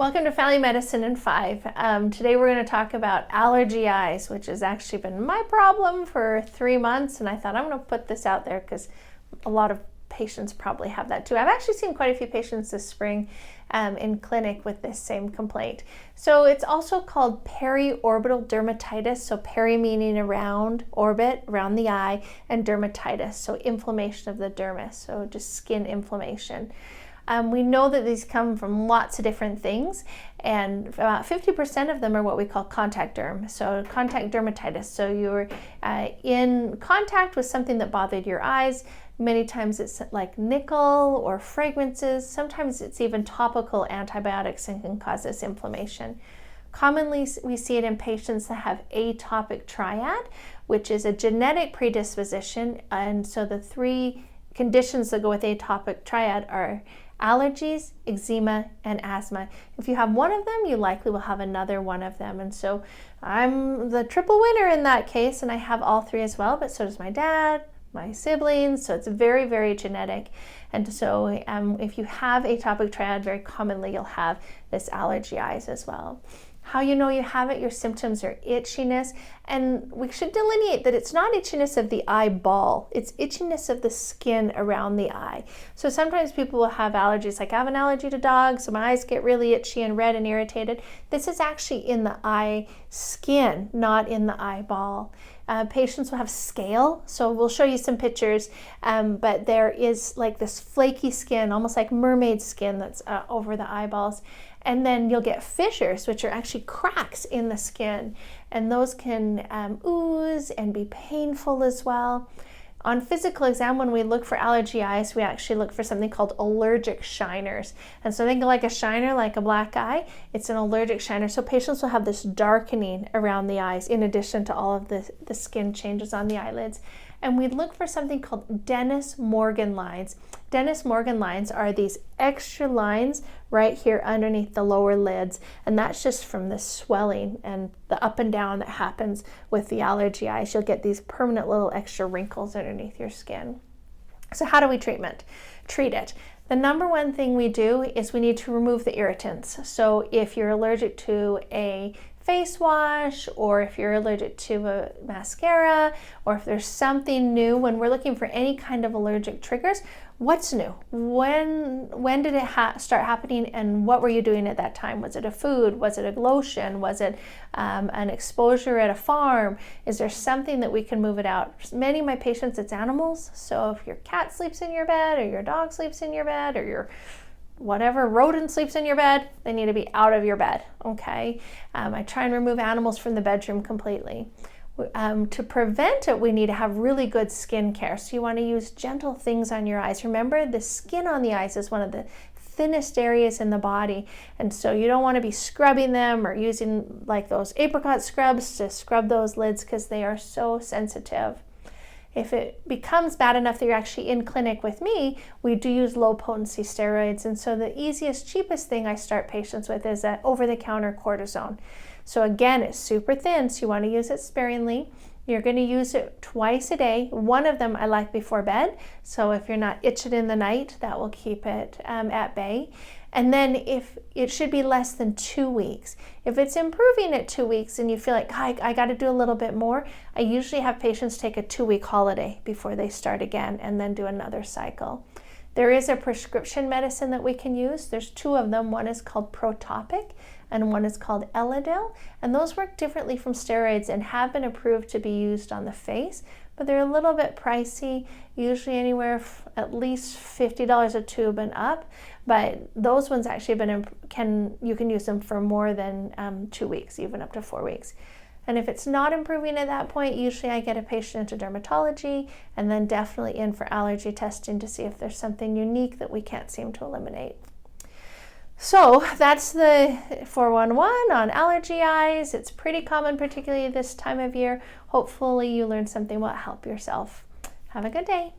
Welcome to Family Medicine in 5. Today we're going to talk about allergy eyes, which has actually been my problem for 3 months, and I thought I'm going to put this out there because a lot of patients probably have that too. I've actually seen quite a few patients this spring in clinic with this same complaint. So it's also called periorbital dermatitis, so peri meaning around, orbit, around the eye, and dermatitis, so inflammation of the dermis, so just skin inflammation. We know that these come from lots of different things, and about 50% of them are what we call contact derm, so contact dermatitis. So you're in contact with something that bothered your eyes. Many times it's like nickel or fragrances. Sometimes it's even topical antibiotics and can cause this inflammation. Commonly, we see it in patients that have atopic triad, which is a genetic predisposition, and so the 3 conditions that go with atopic triad are allergies, eczema, and asthma. If you have one of them, you likely will have another one of them. And so I'm the triple winner in that case, and I have all 3 as well, but so does my dad, my siblings, so it's very, very genetic. And so if you have atopic triad, very commonly you'll have this allergy eyes as well. How you know you have it, your symptoms are itchiness, and we should delineate that it's not itchiness of the eyeball, it's itchiness of the skin around the eye. So sometimes people will have allergies, like I have an allergy to dogs, so my eyes get really itchy and red and irritated. This is actually in the eye skin, not in the eyeball. Patients will have scale, so we'll show you some pictures, but there is like this flaky skin, almost like mermaid skin that's over the eyeballs. And then you'll get fissures, which are actually cracks in the skin, and those can ooze and be painful as well. On physical exam, when we look for allergy eyes, we actually look for something called allergic shiners. And so think like a shiner, like a black eye, it's an allergic shiner. So patients will have this darkening around the eyes in addition to all of the skin changes on the eyelids. And we look for something called Dennis-Morgan lines. Dennis-Morgan lines are these extra lines right here underneath the lower lids, and that's just from the swelling and the up and down that happens with the allergy eyes. You'll get these permanent little extra wrinkles underneath your skin. So how do we treat it? The number one thing we do is we need to remove the irritants. So if you're allergic to a face wash, or if you're allergic to a mascara, or if there's something new, when we're looking for any kind of allergic triggers, what's new? When did it start happening, and what were you doing at that time? Was it a food? Was it a lotion? Was it an exposure at a farm? Is there something that we can move it out? Many of my patients, it's animals. So if your cat sleeps in your bed, or your dog sleeps in your bed, or your whatever rodent sleeps in your bed, they need to be out of your bed, okay? I try and remove animals from the bedroom completely. To prevent it, we need to have really good skin care. So you want to use gentle things on your eyes. Remember, the skin on the eyes is one of the thinnest areas in the body, and so you don't want to be scrubbing them or using like those apricot scrubs to scrub those lids because they are so sensitive. If it becomes bad enough that you're actually in clinic with me, we do use low potency steroids. And so the easiest, cheapest thing I start patients with is that over-the-counter cortisone. So again, it's super thin, so you want to use it sparingly. You're going to use it twice a day. One of them I like before bed. So if you're not itching in the night, that will keep it at bay. And then if it should be less than 2 weeks. If it's improving at 2 weeks and you feel like, I got to do a little bit more, I usually have patients take a 2-week holiday before they start again and then do another cycle. There is a prescription medicine that we can use. There's 2 of them. One is called Protopic and one is called Elidel. And those work differently from steroids and have been approved to be used on the face, but they're a little bit pricey, usually anywhere at least $50 a tube and up. But those ones actually you can use them for more than 2 weeks, even up to 4 weeks. And if it's not improving at that point, usually I get a patient into dermatology and then definitely in for allergy testing to see if there's something unique that we can't seem to eliminate. So that's the 411 on allergy eyes. It's pretty common, particularly this time of year. Hopefully you learned something that will help yourself. Have a good day.